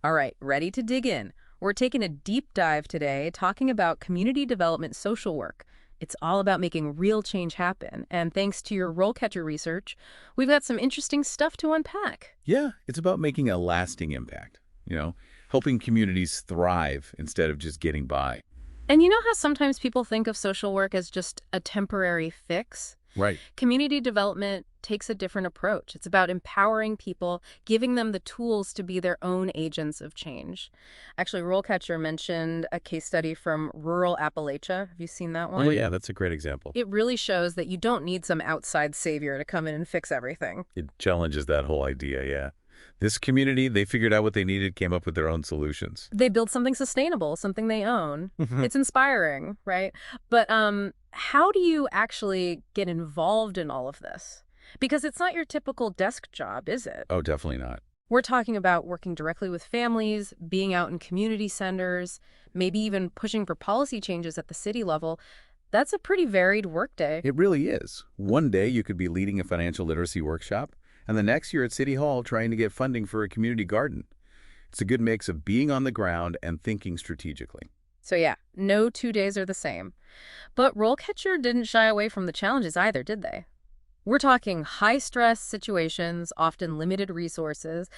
All right, ready to dig in. We're taking a deep dive today talking about community development social work. It's all about making real change happen. And thanks to your RoleCatcher research, we've got some interesting stuff to unpack. Yeah, it's about making a lasting impact, helping communities thrive instead of just getting by. And you know how sometimes people think of social work as just a temporary fix? Right. Community development takes a different approach. It's about empowering people, giving them the tools to be their own agents of change. Actually, RoleCatcher mentioned a case study from rural Appalachia. Have you seen that Oh, one? yeah, that's a great example. It really shows that you don't need some outside savior to come in and fix everything. It challenges that whole idea, yeah. This community, they figured out what they needed, came up with their own solutions. They build something sustainable, something they own. Mhm. It's inspiring, right? But how do you actually get involved in all of this? Because it's not your typical desk job, is it? Oh, definitely not. We're talking about working directly with families, being out in community centers, maybe even pushing for policy changes at the city level. That's a pretty varied workday. It really is. One day you could be leading a financial literacy workshop, and the next you're at City Hall trying to get funding for a community garden. It's a good mix of being on the ground and thinking strategically. So yeah, no 2 days are the same. But RoleCatcher didn't shy away from the challenges either, did they? We're talking high-stress situations, often limited resources,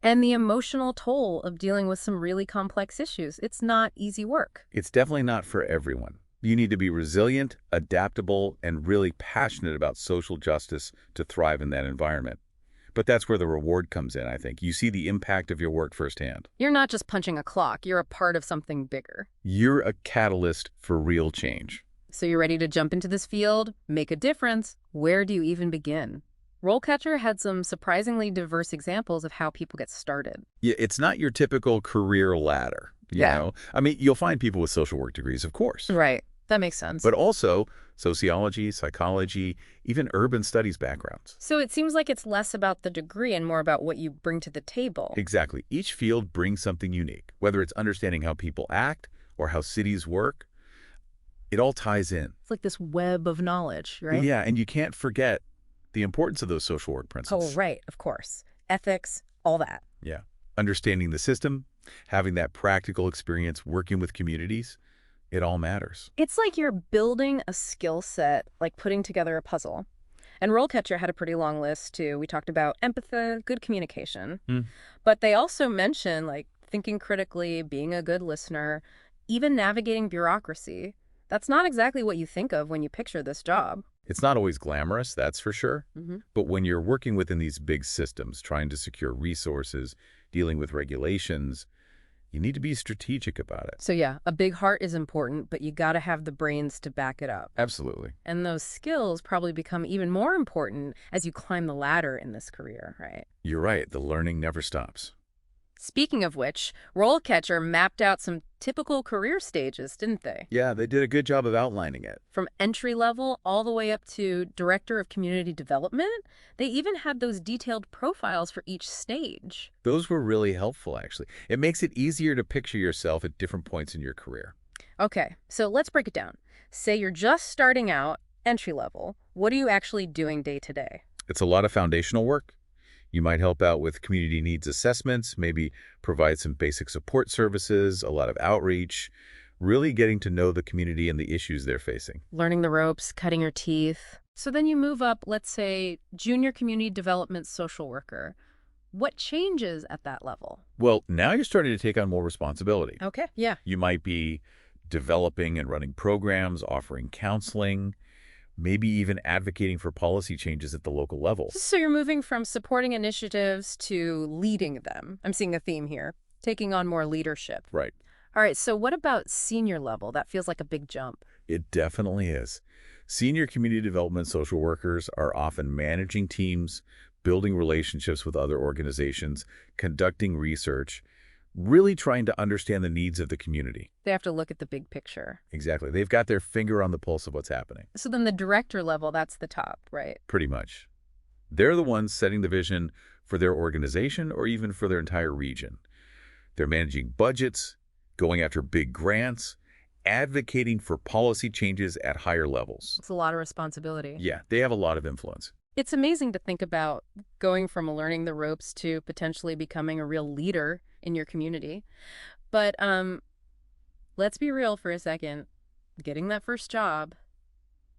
and the emotional toll of dealing with some really complex issues. It's not easy work. It's definitely not for everyone. You need to be resilient, adaptable, and really passionate about social justice to thrive in that environment. But that's where the reward comes in, I think. You see the impact of your work firsthand. You're not just punching a clock, you're a part of something bigger. You're a catalyst for real change. So you're ready to jump into this field, make a difference. Where do you even begin? RoleCatcher had some surprisingly diverse examples of how people get started. Yeah, it's not your typical career ladder, you Yeah. know? I mean, you'll find people with social work degrees, of course, Right. That makes sense. but also sociology, psychology, even urban studies backgrounds. So it seems like it's less about the degree and more about what you bring to the table. Exactly. Each field brings something unique, whether it's understanding how people act or how cities work. It all ties in. It's like this web of knowledge, right? Yeah, and you can't forget the importance of those social work Oh, principles. right, of course. Ethics, all that. Yeah. Understanding the system, having that practical experience working with communities, it all matters. It's like you're building a skill set, like putting together a puzzle. And RoleCatcher had a pretty long list, too. We talked about empathy, good communication. Hmm. But they also mention, like, thinking critically, being a good listener, even navigating bureaucracy. That's not exactly what you think of when you picture this job. It's not always glamorous, that's for sure. Mm-hmm. But when you're working within these big systems, trying to secure resources, dealing with regulations, you need to be strategic about it. So yeah, a big heart is important, but you gotta have the brains to back it up. Absolutely. And those skills probably become even more important as you climb the ladder in this career, right? You're right. The learning never stops. Speaking of which, RoleCatcher mapped out some typical career stages, didn't they? Yeah, they did a good job of outlining it. From entry level all the way up to Director of Community Development. They even had those detailed profiles for each stage. Those were really helpful, actually. It makes it easier to picture yourself at different points in your career. Okay, so let's break it down. Say you're just starting out, entry level. What are you actually doing day to day? It's a lot of foundational work. You might help out with community needs assessments, maybe provide some basic support services, a lot of outreach, really getting to know the community and the issues they're facing. Learning the ropes, cutting your teeth. So then you move up, let's say, junior community development social worker. What changes at that level? Well, now you're starting to take on more responsibility. Okay, yeah. You might be developing and running programs, offering counseling, maybe even advocating for policy changes at the local level. So you're moving from supporting initiatives to leading them. I'm seeing a theme here, taking on more leadership. Right. All right, so what about senior level? That feels like a big jump. It definitely is. Senior community development social workers are often managing teams, building relationships with other organizations, conducting research, really trying to understand the needs of the community. They have to look at the big picture. Exactly. They've got their finger on the pulse of what's happening. So then the director level, that's the top, right? Pretty much. They're the ones setting the vision for their organization or even for their entire region. They're managing budgets, going after big grants, advocating for policy changes at higher levels. It's a lot of responsibility. Yeah, they have a lot of influence. It's amazing to think about going from learning the ropes to potentially becoming a real leader in your community. But let's be real for a second. Getting that first job,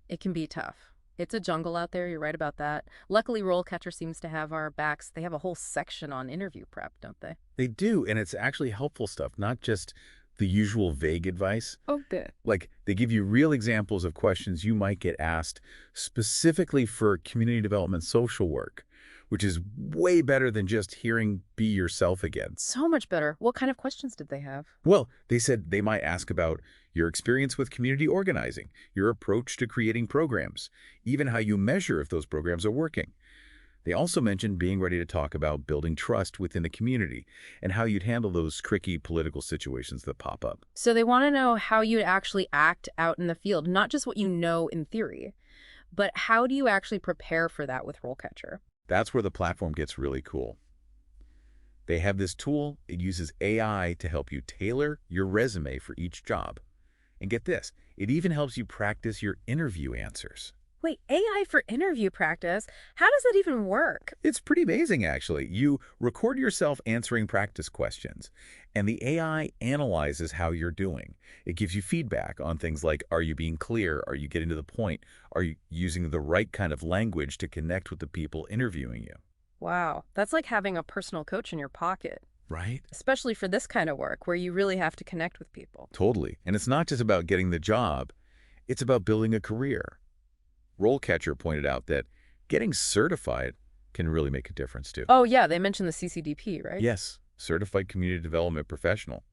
it can be tough. It's a jungle out there, you're right about that. Luckily, RoleCatcher seems to have our backs. They have a whole section on interview prep, don't they? They do, and it's actually helpful stuff, not just the usual vague advice. Oh, good. Like, they give you real examples of questions you might get asked specifically for community development social work, which is way better than just hearing "be yourself" again. So much better. What kind of questions did they have? Well, they said they might ask about your experience with community organizing, your approach to creating programs, even how you measure if those programs are working. They also mentioned being ready to talk about building trust within the community and how you'd handle those tricky political situations that pop up. So they want to know how you'd actually act out in the field, not just what you know in theory, but how do you actually prepare for that with RoleCatcher? That's where the platform gets really cool. They have this tool. It uses AI to help you tailor your resume for each job. And get this, it even helps you practice your interview answers. Wait, AI for interview practice? How does that even work? It's pretty amazing, actually. You record yourself answering practice questions, and the AI analyzes how you're doing. It gives you feedback on things like, are you being clear? Are you getting to the point? Are you using the right kind of language to connect with the people interviewing you? Wow, that's like having a personal coach in your pocket, Right? especially for this kind of work where you really have to connect with people. Totally. And it's not just about getting the job. It's about building a career. RoleCatcher pointed out that getting certified can really make a difference too. Oh, yeah, they mentioned the CCDP, right? Yes, Certified Community Development Professional.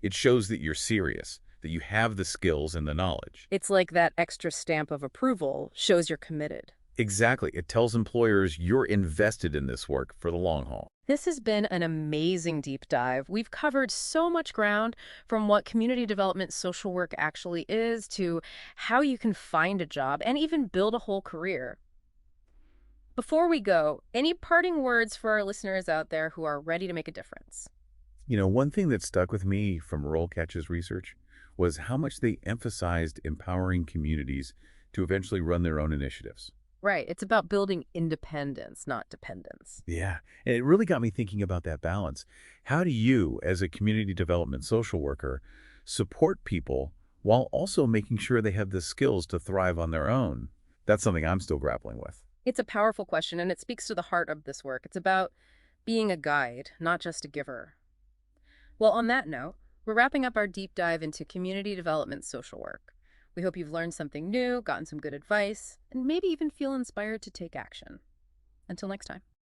It shows that you're serious, that you have the skills and the knowledge. It's like that extra stamp of approval shows you're committed. Exactly. It tells employers you're invested in this work for the long haul. This has been an amazing deep dive. We've covered so much ground, from what community development social work actually is to how you can find a job and even build a whole career. Before we go, any parting words for our listeners out there who are ready to make a difference? You know, one thing that stuck with me from RoleCatcher's research was how much they emphasized empowering communities to eventually run their own initiatives. Right, it's about building independence, not dependence. Yeah, and it really got me thinking about that balance. How do you, as a community development social worker, support people while also making sure they have the skills to thrive on their own? That's something I'm still grappling with. It's a powerful question, and it speaks to the heart of this work. It's about being a guide, not just a giver. Well, on that note, we're wrapping up our deep dive into community development social work. We hope you've learned something new, gotten some good advice, and maybe even feel inspired to take action. Until next time.